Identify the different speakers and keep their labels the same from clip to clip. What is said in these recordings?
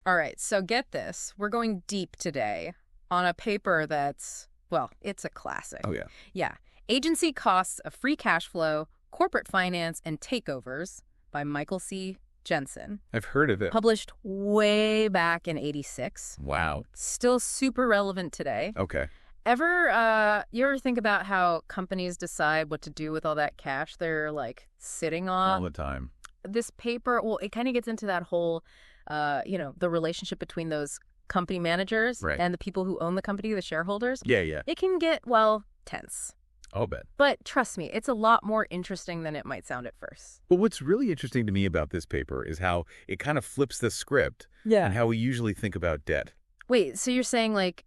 Speaker 1: All right, so get this. We're going deep today on a paper that's, well, it's a classic.
Speaker 2: Oh, yeah.
Speaker 1: Yeah. Agency Costs of Free Cash Flow, Corporate Finance, and Takeovers by Michael C. Jensen.
Speaker 2: I've heard of it.
Speaker 1: Published way back in '86.
Speaker 2: Wow.
Speaker 1: Still super relevant today.
Speaker 2: Okay.
Speaker 1: You ever think about how companies decide what to do with all that cash they're, like, sitting on?
Speaker 2: All the time.
Speaker 1: This paper, well, it kind of gets into that whole, the relationship between those company managers
Speaker 2: Right.
Speaker 1: and the people who own the company, the shareholders.
Speaker 2: Yeah, yeah.
Speaker 1: It can get, well, tense.
Speaker 2: I'll bet.
Speaker 1: But trust me, it's a lot more interesting than it might sound at first.
Speaker 2: Well, what's really interesting to me about this paper is how it kind of flips the script and how we usually think about debt.
Speaker 1: Wait, so you're saying, like,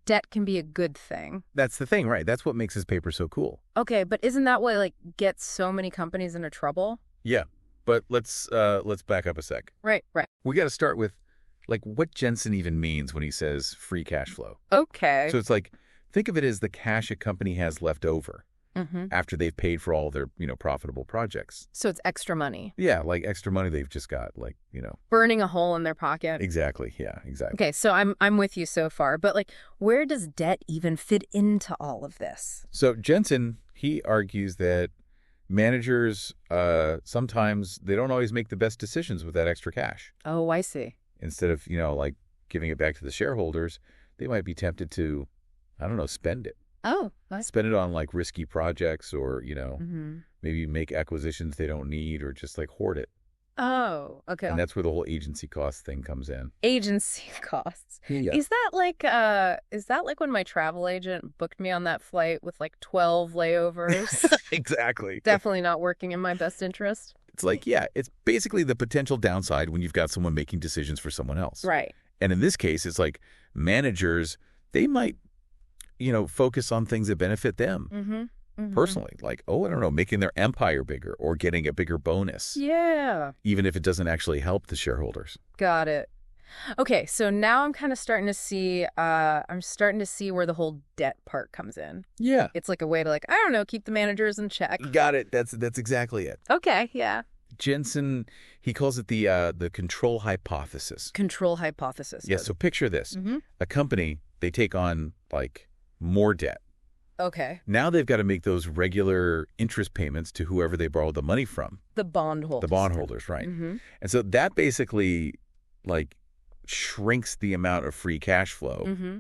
Speaker 1: debt can be a good thing?
Speaker 2: That's the thing, right? That's what makes this paper so cool.
Speaker 1: Okay, but isn't that what, like, gets so many companies into trouble?
Speaker 2: Yeah, but let's back up a sec.
Speaker 1: Right.
Speaker 2: We got to start with, like, what Jensen even means when he says free cash flow.
Speaker 1: Okay.
Speaker 2: So it's like, think of it as the cash a company has left over
Speaker 1: Mm-hmm.
Speaker 2: after they've paid for all their, profitable projects.
Speaker 1: So it's extra money.
Speaker 2: Yeah, like extra money they've just got,
Speaker 1: Burning a hole in their pocket.
Speaker 2: Exactly. Yeah, exactly.
Speaker 1: Okay, so I'm with you so far, but, like, where does debt even fit into all of this?
Speaker 2: So Jensen, he argues that managers, sometimes they don't always make the best decisions with that extra cash.
Speaker 1: Oh, I see.
Speaker 2: Instead of, like giving it back to the shareholders, they might be tempted to, I don't know, spend it.
Speaker 1: Oh, what?
Speaker 2: Spend it on, like, risky projects or,
Speaker 1: Mm-hmm.
Speaker 2: maybe make acquisitions they don't need or just, like, hoard it.
Speaker 1: Oh, okay.
Speaker 2: And that's where the whole agency cost thing comes in.
Speaker 1: Agency costs.
Speaker 2: Yeah.
Speaker 1: Is that like when my travel agent booked me on that flight with, like, 12 layovers?
Speaker 2: Exactly.
Speaker 1: Definitely not working in my best interest.
Speaker 2: It's like, yeah, it's basically the potential downside when you've got someone making decisions for someone else.
Speaker 1: Right.
Speaker 2: And in this case, it's like managers, they might, focus on things that benefit them
Speaker 1: Mm-hmm. Mm-hmm.
Speaker 2: personally. Like, I don't know, making their empire bigger or getting a bigger bonus,
Speaker 1: Yeah.
Speaker 2: even if it doesn't actually help the shareholders.
Speaker 1: Got it. Okay, so now I'm kind of starting to see, where the whole debt part comes in.
Speaker 2: Yeah.
Speaker 1: It's like a way to, like, I don't know, keep the managers in check.
Speaker 2: Got it. That's exactly it.
Speaker 1: Okay, yeah.
Speaker 2: Jensen, he calls it the control hypothesis.
Speaker 1: Control hypothesis.
Speaker 2: Yeah, so picture this.
Speaker 1: Mm-hmm.
Speaker 2: A company, they take on, like, more debt.
Speaker 1: Okay.
Speaker 2: Now they've got to make those regular interest payments to whoever they borrowed the money from.
Speaker 1: The bondholders.
Speaker 2: The bondholders, right.
Speaker 1: Mm-hmm.
Speaker 2: And so that basically, like, shrinks the amount of free cash flow
Speaker 1: Mm-hmm.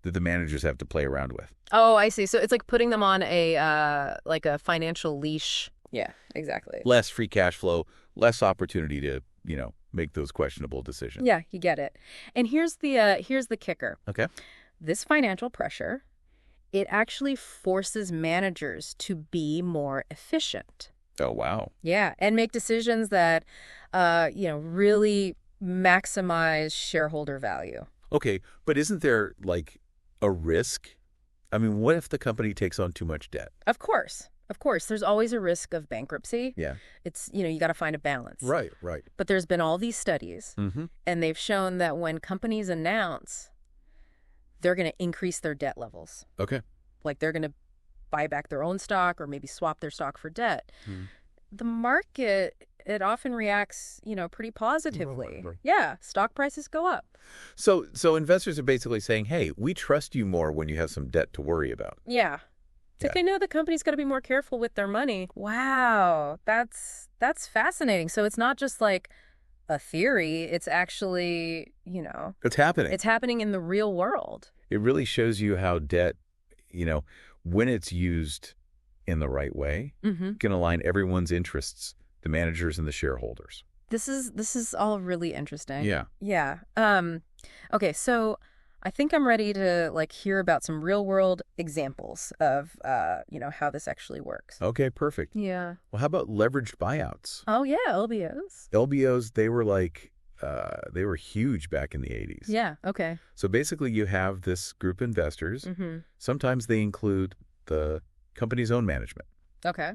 Speaker 2: that the managers have to play around with.
Speaker 1: Oh, I see. So it's like putting them on a financial leash. Yeah, exactly.
Speaker 2: Less free cash flow, less opportunity to, make those questionable decisions.
Speaker 1: Yeah, you get it. And here's the kicker.
Speaker 2: Okay.
Speaker 1: This financial pressure, it actually forces managers to be more efficient.
Speaker 2: Oh, wow.
Speaker 1: Yeah, and make decisions that, really maximize shareholder value.
Speaker 2: Okay, but isn't there, like, a risk? I mean, what if the company takes on too much debt?
Speaker 1: Of course. There's always a risk of bankruptcy.
Speaker 2: Yeah.
Speaker 1: It's, you got to find a balance.
Speaker 2: Right.
Speaker 1: But there's been all these studies,
Speaker 2: Mm-hmm.
Speaker 1: and they've shown that when companies announce they're going to increase their debt levels,
Speaker 2: Okay.
Speaker 1: like they're going to buy back their own stock or maybe swap their stock for debt, the market, it often reacts, pretty positively.
Speaker 2: Right.
Speaker 1: Yeah, stock prices go up.
Speaker 2: So investors are basically saying, hey, we trust you more when you have some debt to worry about.
Speaker 1: Yeah. It's like
Speaker 2: Yeah.
Speaker 1: they know the company's got to be more careful with their money. Wow, that's fascinating. So it's not just like a theory. It's actually,
Speaker 2: It's happening.
Speaker 1: it's happening in the real world.
Speaker 2: It really shows you how debt, when it's used in the right way,
Speaker 1: Mm-hmm.
Speaker 2: can align everyone's interests, the managers and the shareholders.
Speaker 1: This is all really interesting.
Speaker 2: Yeah.
Speaker 1: Yeah. Okay, so I think I'm ready to, like, hear about some real world examples of how this actually works.
Speaker 2: Okay, perfect.
Speaker 1: Yeah.
Speaker 2: Well, how about leveraged buyouts?
Speaker 1: Oh yeah, LBOs.
Speaker 2: LBOs, they were like, they were huge back in the 80s.
Speaker 1: Yeah. Okay.
Speaker 2: So basically you have this group of investors.
Speaker 1: Mm-hmm.
Speaker 2: Sometimes they include the company's own management,
Speaker 1: Okay.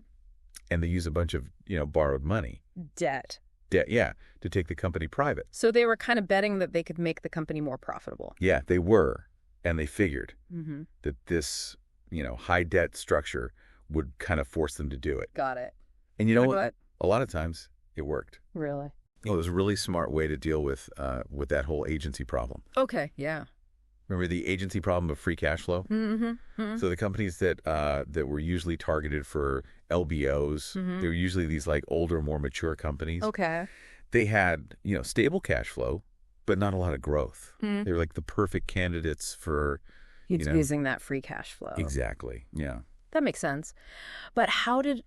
Speaker 2: and they use a bunch of, borrowed money.
Speaker 1: Debt.
Speaker 2: Debt, yeah, to take the company private.
Speaker 1: So they were kind of betting that they could make the company more profitable.
Speaker 2: Yeah, they were. And they figured
Speaker 1: Mm-hmm.
Speaker 2: that this, high debt structure would kind of force them to do it.
Speaker 1: Got it.
Speaker 2: And you know
Speaker 1: And
Speaker 2: what? A lot of times it worked.
Speaker 1: Really?
Speaker 2: It was a really smart way to deal with that whole agency problem.
Speaker 1: Okay, yeah.
Speaker 2: Remember the agency problem of free cash flow?
Speaker 1: Mm-hmm. Mm-hmm.
Speaker 2: So the companies that were usually targeted for LBOs, they were usually these like older, more mature companies.
Speaker 1: Okay.
Speaker 2: They had, stable cash flow, but not a lot of growth. They were like the perfect candidates for,
Speaker 1: Using that free cash flow.
Speaker 2: Exactly. Yeah.
Speaker 1: That makes sense. But how did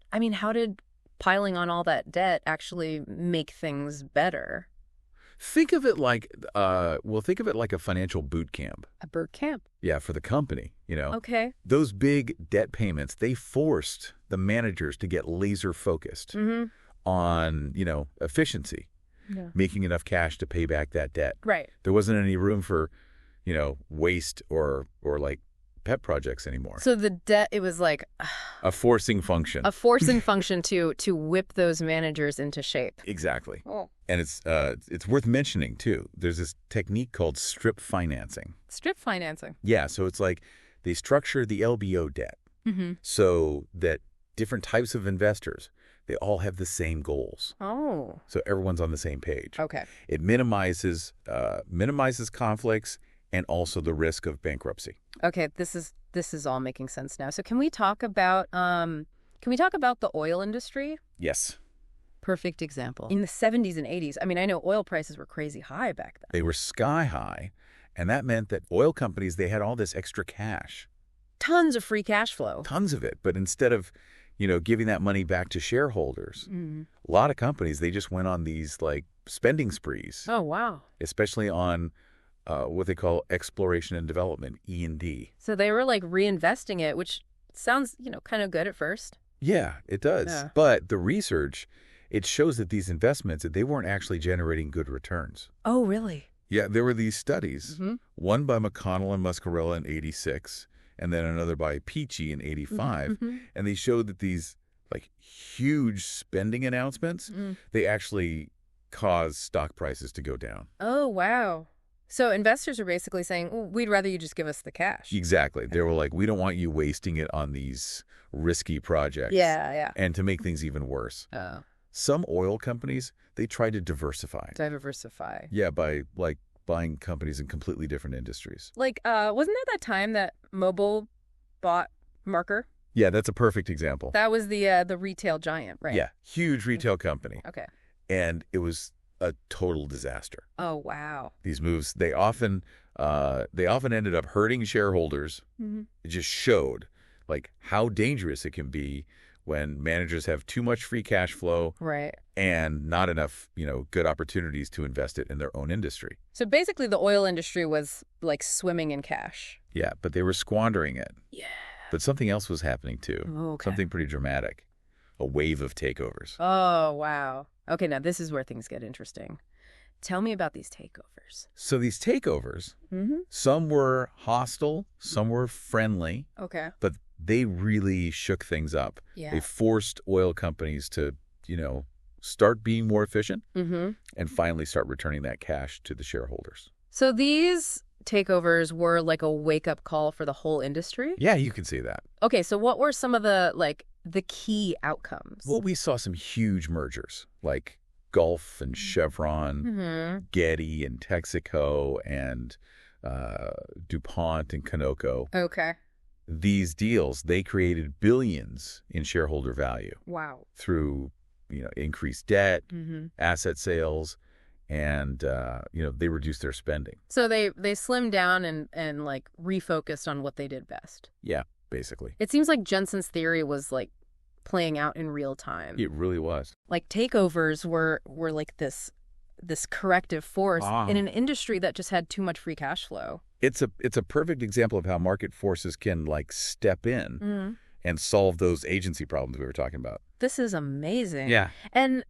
Speaker 1: piling on all that debt actually make things better?
Speaker 2: Think of it like, think of it like a financial boot camp.
Speaker 1: A bird camp.
Speaker 2: Yeah, for the company,
Speaker 1: Okay.
Speaker 2: Those big debt payments, they forced the managers to get laser focused on, efficiency, making enough cash to pay back that debt.
Speaker 1: Right.
Speaker 2: There wasn't any room for, waste or like pet projects anymore.
Speaker 1: So the debt, it was like
Speaker 2: A forcing function.
Speaker 1: a forcing function to whip those managers into shape.
Speaker 2: Exactly.
Speaker 1: Oh.
Speaker 2: And it's worth mentioning, too. There's this technique called strip financing.
Speaker 1: Strip financing.
Speaker 2: Yeah, so it's like they structure the LBO debt so that different types of investors, they all have the same goals.
Speaker 1: Oh.
Speaker 2: So everyone's on the same page.
Speaker 1: Okay.
Speaker 2: It minimizes conflicts and also the risk of bankruptcy.
Speaker 1: Okay, this is all making sense now. So can we talk about the oil industry?
Speaker 2: Yes.
Speaker 1: Perfect example. In the 70s and 80s, I know oil prices were crazy high back then.
Speaker 2: They were sky high, and that meant that oil companies, they had all this extra cash.
Speaker 1: Tons of free cash flow.
Speaker 2: Tons of it. But instead of, giving that money back to shareholders, a lot of companies, they just went on these like spending sprees.
Speaker 1: Oh, wow.
Speaker 2: Especially on what they call exploration and development, E&D.
Speaker 1: So they were like reinvesting it, which sounds, kind of good at first.
Speaker 2: Yeah, it does.
Speaker 1: Yeah.
Speaker 2: But the research, it shows that these investments, that they weren't actually generating good returns.
Speaker 1: Oh, really?
Speaker 2: Yeah, there were these studies, one by McConnell and Muscarella in 86, and then another by Peachy in 85, and they showed that these like huge spending announcements, they actually caused stock prices to go down.
Speaker 1: Oh, wow. So investors are basically saying, well, we'd rather you just give us the cash.
Speaker 2: Exactly. They were like, we don't want you wasting it on these risky projects.
Speaker 1: Yeah.
Speaker 2: And to make things even worse.
Speaker 1: Oh.
Speaker 2: Some oil companies, they try to diversify.
Speaker 1: Diversify.
Speaker 2: Yeah, by like buying companies in completely different industries.
Speaker 1: Like, wasn't there that time that Mobil bought Marker?
Speaker 2: Yeah, that's a perfect example.
Speaker 1: That was the retail giant, right?
Speaker 2: Yeah, huge retail company.
Speaker 1: Okay.
Speaker 2: And it was a total disaster.
Speaker 1: Oh, wow.
Speaker 2: These moves, they often ended up hurting shareholders. It just showed like how dangerous it can be when managers have too much free cash flow,
Speaker 1: right,
Speaker 2: and not enough, good opportunities to invest it in their own industry.
Speaker 1: So basically the oil industry was like swimming in cash.
Speaker 2: Yeah, but they were squandering it.
Speaker 1: Yeah.
Speaker 2: But something else was happening too.
Speaker 1: Okay.
Speaker 2: Something pretty dramatic. A wave of takeovers.
Speaker 1: Oh, wow. Okay, now this is where things get interesting. Tell me about these takeovers.
Speaker 2: So these takeovers, some were hostile, some were friendly.
Speaker 1: Okay.
Speaker 2: But they really shook things up.
Speaker 1: Yeah.
Speaker 2: They forced oil companies to, start being more efficient and finally start returning that cash to the shareholders.
Speaker 1: So these takeovers were like a wake-up call for the whole industry?
Speaker 2: Yeah, you can see that.
Speaker 1: Okay, so what were some of the key outcomes?
Speaker 2: Well, we saw some huge mergers like Gulf and Chevron, Getty and Texaco, and DuPont and Conoco.
Speaker 1: Okay.
Speaker 2: These deals, they created billions in shareholder value.
Speaker 1: Wow.
Speaker 2: Through, increased debt, asset sales, and, they reduced their spending.
Speaker 1: So they slimmed down and like refocused on what they did best.
Speaker 2: Yeah, basically.
Speaker 1: It seems like Jensen's theory was like playing out in real time.
Speaker 2: It really was.
Speaker 1: Like takeovers were like this corrective force in an industry that just had too much free cash flow.
Speaker 2: It's a perfect example of how market forces can like step in and solve those agency problems we were talking about.
Speaker 1: This is amazing.
Speaker 2: Yeah.
Speaker 1: And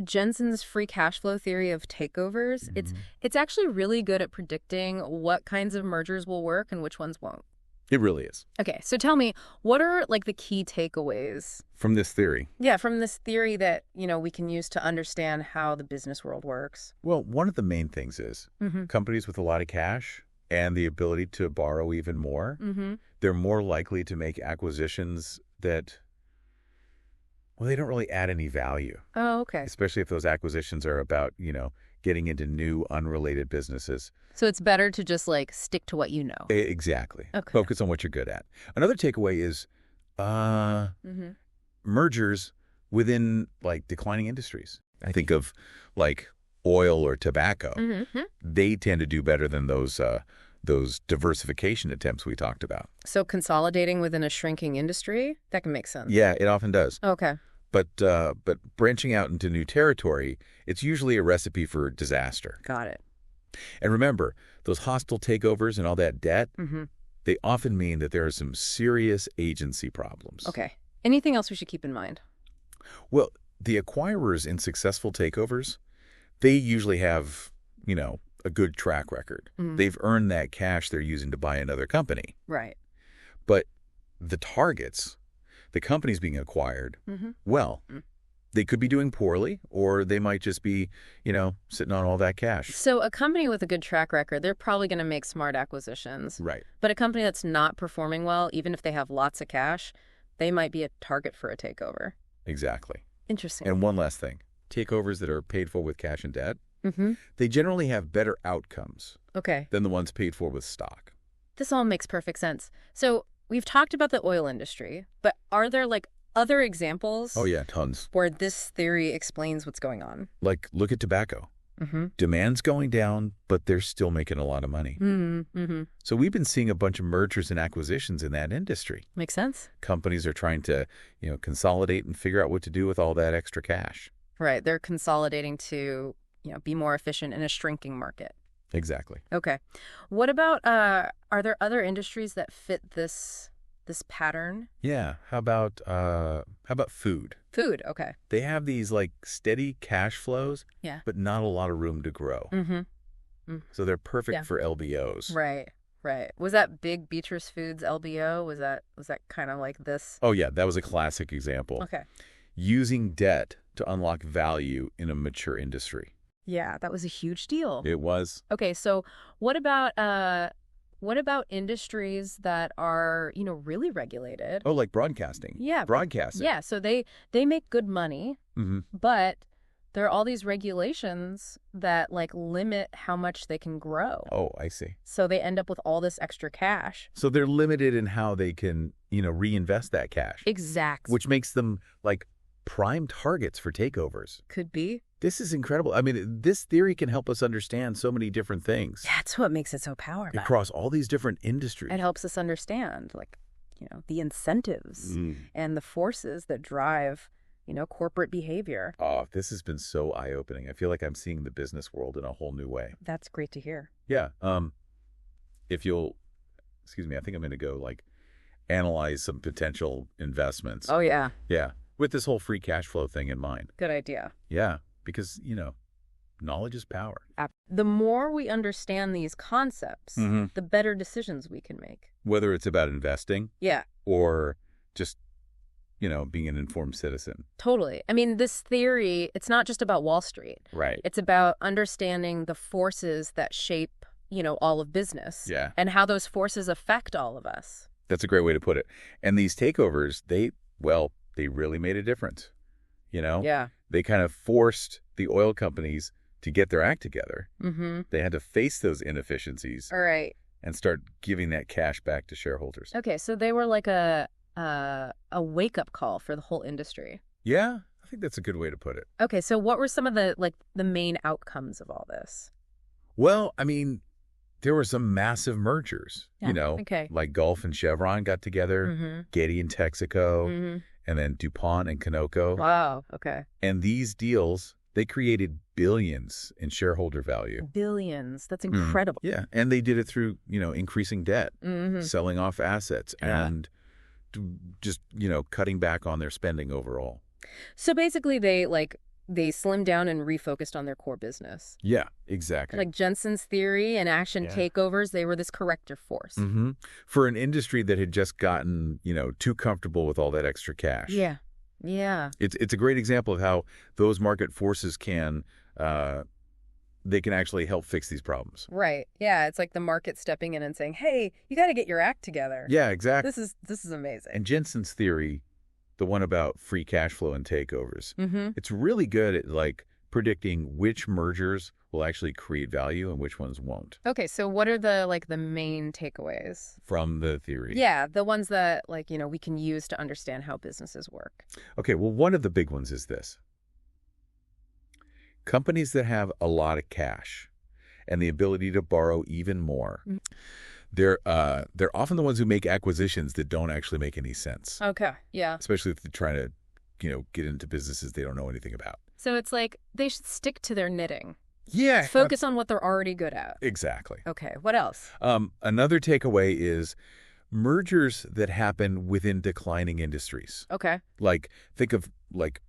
Speaker 1: Jensen's free cash flow theory of takeovers, it's actually really good at predicting what kinds of mergers will work and which ones won't.
Speaker 2: It really is.
Speaker 1: Okay, so tell me, what are like the key takeaways
Speaker 2: from this theory?
Speaker 1: Yeah, from this theory that, we can use to understand how the business world works.
Speaker 2: Well, one of the main things is companies with a lot of cash and the ability to borrow even more, they're more likely to make acquisitions that Well, they don't really add any value,
Speaker 1: Oh, okay.
Speaker 2: especially if those acquisitions are about, getting into new unrelated businesses.
Speaker 1: So it's better to just like stick to what you know.
Speaker 2: Exactly.
Speaker 1: Okay.
Speaker 2: Focus on what you're good at. Another takeaway is mergers within like declining industries. I think of like oil or tobacco. They tend to do better than those diversification attempts we talked about.
Speaker 1: So consolidating within a shrinking industry, that can make sense.
Speaker 2: Yeah, it often does.
Speaker 1: Okay.
Speaker 2: But branching out into new territory, it's usually a recipe for disaster.
Speaker 1: Got it.
Speaker 2: And remember, those hostile takeovers and all that debt, they often mean that there are some serious agency problems.
Speaker 1: Okay. Anything else we should keep in mind?
Speaker 2: Well, the acquirers in successful takeovers, they usually have, a good track record. They've earned that cash they're using to buy another company.
Speaker 1: Right.
Speaker 2: But the targets, the companies being acquired, well, they could be doing poorly, or they might just be, sitting on all that cash.
Speaker 1: So a company with a good track record, they're probably going to make smart acquisitions.
Speaker 2: Right.
Speaker 1: But a company that's not performing well, even if they have lots of cash, they might be a target for a takeover.
Speaker 2: Exactly.
Speaker 1: Interesting.
Speaker 2: And one last thing. Takeovers that are paid for with cash and debt, they generally have better outcomes than the ones paid for with stock.
Speaker 1: This all makes perfect sense. So we've talked about the oil industry, but are there like other examples?
Speaker 2: Oh, yeah, tons.
Speaker 1: Where this theory explains what's going on?
Speaker 2: Like, look at tobacco. Demand's going down, but they're still making a lot of money. So we've been seeing a bunch of mergers and acquisitions in that industry.
Speaker 1: Makes sense.
Speaker 2: Companies are trying to, consolidate and figure out what to do with all that extra cash.
Speaker 1: Right. They're consolidating to, be more efficient in a shrinking market.
Speaker 2: Exactly.
Speaker 1: Okay. What about, are there other industries that fit this pattern?
Speaker 2: Yeah. How about food?
Speaker 1: Food. Okay.
Speaker 2: They have these like steady cash flows,
Speaker 1: Yeah.
Speaker 2: but not a lot of room to grow. So they're perfect for LBOs.
Speaker 1: Right. Right. Was that Big Beatrice Foods LBO? Was that kind of like this?
Speaker 2: Oh, yeah. That was a classic example.
Speaker 1: Okay.
Speaker 2: Using debt to unlock value in a mature industry.
Speaker 1: Yeah, that was a huge deal.
Speaker 2: It was.
Speaker 1: Okay, so what about industries that are, really regulated?
Speaker 2: Oh, like broadcasting.
Speaker 1: Yeah.
Speaker 2: Broadcasting.
Speaker 1: Yeah, so they make good money, but there are all these regulations that like limit how much they can grow.
Speaker 2: Oh, I see.
Speaker 1: So they end up with all this extra cash.
Speaker 2: So they're limited in how they can, reinvest that cash.
Speaker 1: Exactly.
Speaker 2: Which makes them like prime targets for takeovers.
Speaker 1: Could be.
Speaker 2: This is incredible. I mean, this theory can help us understand so many different things.
Speaker 1: That's what makes it so powerful.
Speaker 2: Across all these different industries.
Speaker 1: It helps us understand, like, the incentives and the forces that drive, corporate behavior.
Speaker 2: Oh, this has been so eye-opening. I feel like I'm seeing the business world in a whole new way.
Speaker 1: That's great to hear.
Speaker 2: Yeah. If you'll, excuse me, I think I'm going to go, like, analyze some potential investments.
Speaker 1: Oh, yeah.
Speaker 2: Yeah. With this whole free cash flow thing in mind.
Speaker 1: Good idea.
Speaker 2: Yeah. Because, knowledge is power.
Speaker 1: The more we understand these concepts, the better decisions we can make.
Speaker 2: Whether it's about investing.
Speaker 1: Yeah.
Speaker 2: Or just, being an informed citizen.
Speaker 1: Totally. I mean, this theory, it's not just about Wall Street.
Speaker 2: Right.
Speaker 1: It's about understanding the forces that shape, all of business.
Speaker 2: Yeah.
Speaker 1: And how those forces affect all of us.
Speaker 2: That's a great way to put it. And these takeovers, they really made a difference.
Speaker 1: Yeah.
Speaker 2: They kind of forced the oil companies to get their act together. They had to face those inefficiencies.
Speaker 1: All right.
Speaker 2: And start giving that cash back to shareholders.
Speaker 1: Okay, so they were like a wake-up call for the whole industry.
Speaker 2: Yeah, I think that's a good way to put it.
Speaker 1: Okay, so what were some of the main outcomes of all this?
Speaker 2: Well, I mean, there were some massive mergers, like Gulf and Chevron got together, Getty and Texaco, and then DuPont and Conoco.
Speaker 1: Wow, okay.
Speaker 2: And these deals, they created billions in shareholder value.
Speaker 1: Billions. That's incredible.
Speaker 2: Yeah, and they did it through, increasing debt, selling off assets, and just, cutting back on their spending overall.
Speaker 1: So basically they slimmed down and refocused on their core business.
Speaker 2: Yeah, exactly.
Speaker 1: Like Jensen's theory and action takeovers, they were this corrective force.
Speaker 2: For an industry that had just gotten, too comfortable with all that extra cash.
Speaker 1: Yeah. Yeah.
Speaker 2: It's a great example of how those market forces can actually help fix these problems.
Speaker 1: Right. Yeah, it's like the market stepping in and saying, "Hey, you got to get your act together."
Speaker 2: Yeah, exactly.
Speaker 1: This is amazing.
Speaker 2: And Jensen's theory, the one about free cash flow and takeovers.
Speaker 1: Mm-hmm.
Speaker 2: It's really good at like predicting which mergers will actually create value and which ones won't
Speaker 1: Okay, so what are the main takeaways?
Speaker 2: from the theory.
Speaker 1: Yeah, the ones that we can use to understand how businesses work.
Speaker 2: Okay, well, one of the big ones is this. Companies that have a lot of cash and the ability to borrow even more, they're often the ones who make acquisitions that don't actually make any sense,
Speaker 1: Okay, yeah.
Speaker 2: especially if they're trying to, get into businesses they don't know anything about.
Speaker 1: So it's like they should stick to their knitting.
Speaker 2: Yeah.
Speaker 1: Focus on what they're already good at.
Speaker 2: Exactly.
Speaker 1: Okay, what else?
Speaker 2: Another takeaway is mergers that happen within declining industries.
Speaker 1: Okay.
Speaker 2: Like, think of like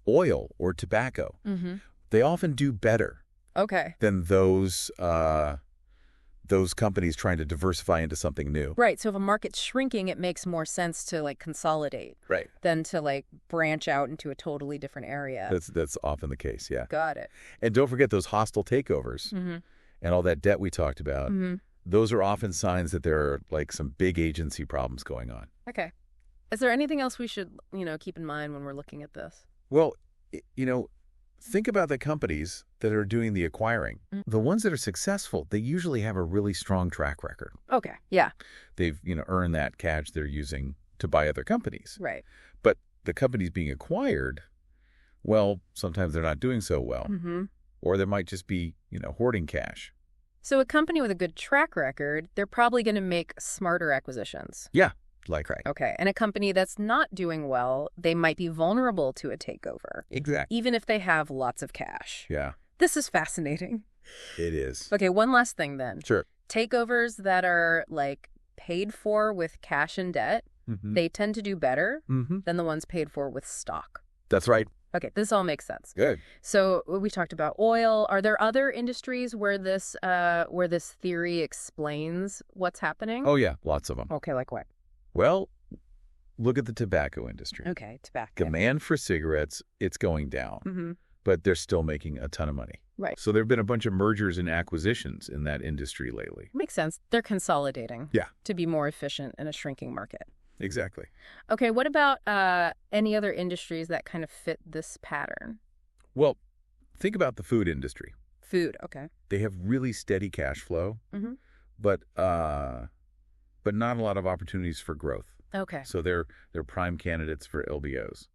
Speaker 2: oil or tobacco.
Speaker 1: Mm-hmm.
Speaker 2: They often do better
Speaker 1: Okay.
Speaker 2: than those companies trying to diversify into something new.
Speaker 1: Right, so if a market's shrinking, it makes more sense to consolidate
Speaker 2: Right.
Speaker 1: than to branch out into a totally different area.
Speaker 2: That's often the case, yeah.
Speaker 1: Got it.
Speaker 2: And don't forget those hostile takeovers
Speaker 1: Mm-hmm.
Speaker 2: and all that debt we talked about.
Speaker 1: Mm-hmm.
Speaker 2: Those are often signs that there are some big agency problems going on.
Speaker 1: Okay. Is there anything else we should, keep in mind when we're looking at this?
Speaker 2: Well, think about the companies that are doing the acquiring.
Speaker 1: Mm-hmm.
Speaker 2: The ones that are successful, they usually have a really strong track record.
Speaker 1: Okay, yeah.
Speaker 2: They've, earned that cash they're using to buy other companies.
Speaker 1: Right.
Speaker 2: But the companies being acquired, well, sometimes they're not doing so well.
Speaker 1: Mm-hmm.
Speaker 2: Or they might just be, hoarding cash.
Speaker 1: So a company with a good track record, they're probably going to make smarter acquisitions.
Speaker 2: Yeah, like right.
Speaker 1: Okay. And a company that's not doing well, they might be vulnerable to a takeover.
Speaker 2: Exactly.
Speaker 1: Even if they have lots of cash.
Speaker 2: Yeah,
Speaker 1: This is fascinating.
Speaker 2: it is.
Speaker 1: Okay, one last thing then.
Speaker 2: Sure.
Speaker 1: Takeovers that are paid for with cash and debt,
Speaker 2: Mm-hmm.
Speaker 1: they tend to do better
Speaker 2: Mm-hmm.
Speaker 1: than the ones paid for with stock.
Speaker 2: That's right.
Speaker 1: Okay, this all makes sense.
Speaker 2: Good.
Speaker 1: So we talked about oil. Are there other industries where this theory explains what's happening?
Speaker 2: Oh, yeah, lots of them.
Speaker 1: Okay, like what?
Speaker 2: Well, look at the tobacco industry.
Speaker 1: Okay, tobacco.
Speaker 2: Demand for cigarettes, it's going down,
Speaker 1: Mm-hmm.
Speaker 2: but they're still making a ton of money.
Speaker 1: Right.
Speaker 2: So there have been a bunch of mergers and acquisitions in that industry lately.
Speaker 1: Makes sense. They're consolidating.
Speaker 2: Yeah.
Speaker 1: To be more efficient in a shrinking market.
Speaker 2: Exactly.
Speaker 1: Okay, what about any other industries that kind of fit this pattern?
Speaker 2: Well, think about the food industry.
Speaker 1: Food, okay.
Speaker 2: They have really steady cash flow,
Speaker 1: Mm-hmm.
Speaker 2: but not a lot of opportunities for growth.
Speaker 1: Okay.
Speaker 2: So they're prime candidates for LBOs.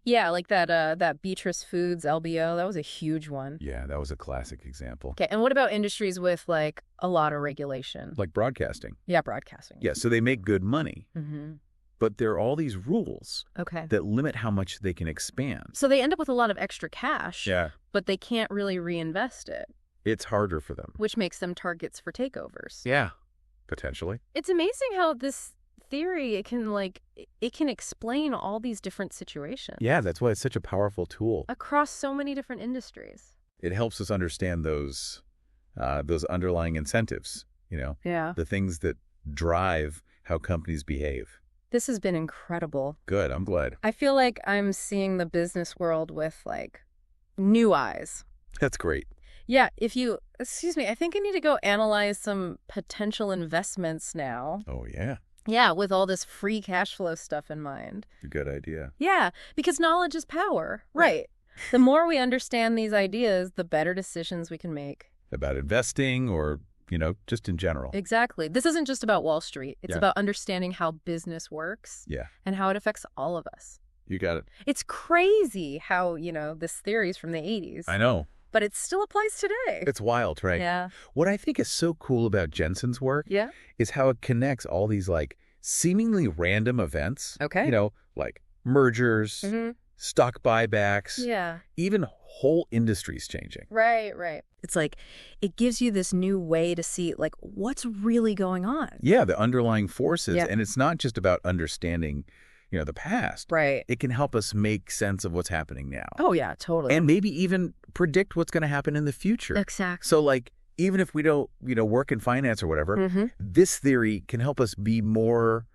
Speaker 1: Yeah, like that Beatrice Foods LBO, that was a huge one.
Speaker 2: Yeah, that was a classic example.
Speaker 1: Okay, and what about industries with a lot of regulation?
Speaker 2: Like broadcasting.
Speaker 1: Yeah, broadcasting.
Speaker 2: Yeah, so they make good money,
Speaker 1: Mm-hmm.
Speaker 2: but there are all these rules
Speaker 1: Okay.
Speaker 2: that limit how much they can expand.
Speaker 1: So they end up with a lot of extra cash,
Speaker 2: Yeah.
Speaker 1: but they can't really reinvest it,
Speaker 2: It's harder for them.
Speaker 1: which makes them targets for takeovers.
Speaker 2: Yeah, potentially.
Speaker 1: It's amazing how this theory, it can explain all these different situations.
Speaker 2: Yeah, that's why it's such a powerful tool.
Speaker 1: Across so many different industries.
Speaker 2: It helps us understand those underlying incentives,
Speaker 1: Yeah.
Speaker 2: the things that drive how companies behave.
Speaker 1: This has been incredible.
Speaker 2: Good, I'm glad.
Speaker 1: I feel like I'm seeing the business world with new eyes.
Speaker 2: That's great.
Speaker 1: Yeah, excuse me, I think I need to go analyze some potential investments now.
Speaker 2: Oh, yeah.
Speaker 1: Yeah, with all this free cash flow stuff in mind.
Speaker 2: Good idea.
Speaker 1: Yeah, because knowledge is power. Right. The more we understand these ideas, the better decisions we can make.
Speaker 2: About investing or, just in general.
Speaker 1: Exactly. This isn't just about Wall Street. It's
Speaker 2: Yeah.
Speaker 1: about understanding how business works
Speaker 2: Yeah,
Speaker 1: and how it affects all of us.
Speaker 2: you got it.
Speaker 1: It's crazy how, this theory's from the 80s.
Speaker 2: I know.
Speaker 1: But it still applies today.
Speaker 2: It's wild, right?
Speaker 1: Yeah.
Speaker 2: What I think is so cool about Jensen's work
Speaker 1: Yeah.
Speaker 2: is how it connects all these seemingly random events.
Speaker 1: Okay.
Speaker 2: Like mergers,
Speaker 1: Mm-hmm.
Speaker 2: stock buybacks,
Speaker 1: Yeah.
Speaker 2: even whole industries changing.
Speaker 1: Right, right. It's it gives you this new way to see what's really going on.
Speaker 2: Yeah, the underlying forces.
Speaker 1: Yeah.
Speaker 2: And it's not just about understanding, the past.
Speaker 1: Right.
Speaker 2: It can help us make sense of what's happening now.
Speaker 1: Oh, yeah, totally.
Speaker 2: And maybe even predict what's going to happen in the future.
Speaker 1: Exactly.
Speaker 2: So even if we don't, work in finance or whatever,
Speaker 1: Mm-hmm.
Speaker 2: this theory can help us be more,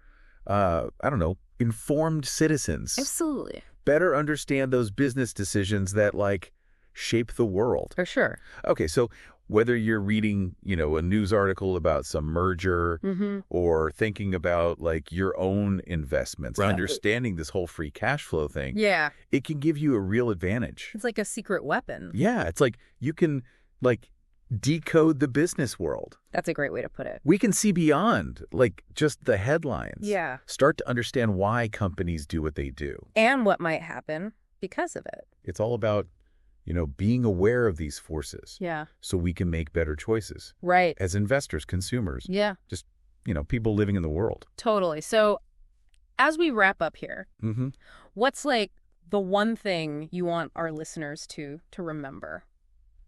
Speaker 2: informed citizens.
Speaker 1: Absolutely.
Speaker 2: Better understand those business decisions that shape the world.
Speaker 1: For sure.
Speaker 2: Okay, so whether you're reading, a news article about some merger or thinking about like your own investments,
Speaker 1: Right.
Speaker 2: understanding this whole free cash flow thing,
Speaker 1: Yeah.
Speaker 2: it can give you a real advantage.
Speaker 1: It's like a secret weapon.
Speaker 2: Yeah, it's like you can like decode the business world.
Speaker 1: That's a great way to put it.
Speaker 2: We can see beyond like just the headlines.
Speaker 1: Yeah.
Speaker 2: Start to understand why companies do what they do.
Speaker 1: And what might happen because of it.
Speaker 2: It's all about, being aware of these forces.
Speaker 1: Yeah.
Speaker 2: So we can make better choices.
Speaker 1: Right.
Speaker 2: As investors, consumers.
Speaker 1: Yeah.
Speaker 2: Just, people living in the world.
Speaker 1: Totally. So as we wrap up here, what's like the one thing you want our listeners to remember?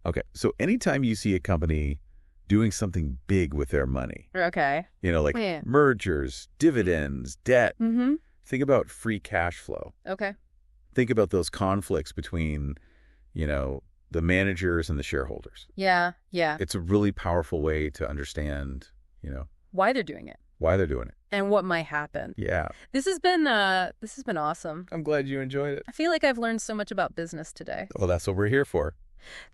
Speaker 2: Okay. So anytime you see a company doing something big with their money,
Speaker 1: okay,
Speaker 2: like mergers, dividends, debt, think about free cash flow.
Speaker 1: Okay.
Speaker 2: Think about those conflicts between, the managers and the shareholders.
Speaker 1: Yeah. Yeah.
Speaker 2: It's a really powerful way to understand,
Speaker 1: why they're doing it.
Speaker 2: Why they're doing it.
Speaker 1: And what might happen.
Speaker 2: Yeah.
Speaker 1: This has been awesome.
Speaker 2: I'm glad you enjoyed it.
Speaker 1: I feel like I've learned so much about business today.
Speaker 2: Well, that's what we're here for.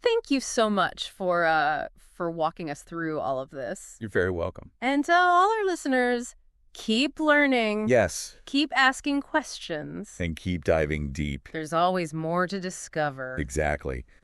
Speaker 1: Thank you so much for walking us through all of this.
Speaker 2: You're very welcome.
Speaker 1: And to all our listeners, keep learning.
Speaker 2: Yes.
Speaker 1: Keep asking questions.
Speaker 2: And keep diving deep.
Speaker 1: There's always more to discover.
Speaker 2: Exactly.